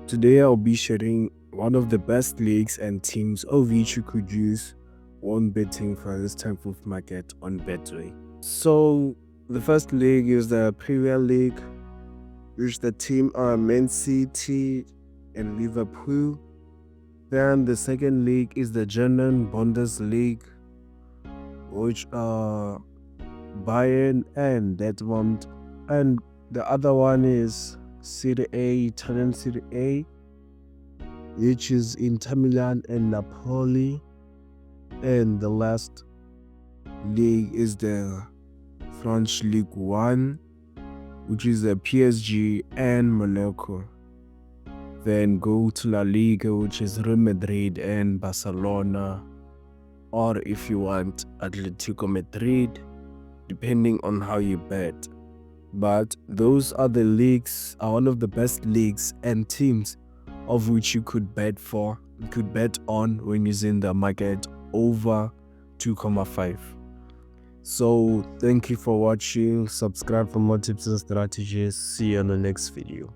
Today I'll be sharing one of the best leagues and teams of which you could use when betting for this type of market on Betway. So the first league is the Premier League, which the team are Man City and Liverpool. Then the second league is the German Bundesliga, which are Bayern and Dortmund. And the other one is Serie A, Italian Serie A, which is Inter Milan and Napoli. And the last league is the French League One, which is the PSG and Monaco. Then go to La Liga, which is Real Madrid and Barcelona, or if you want Atletico Madrid, depending on how you bet. But those are the leagues, are one of the best leagues and teams of which you could bet on when using the market over 2.5. So thank you for watching. Subscribe for more tips and strategies. See you on the next video.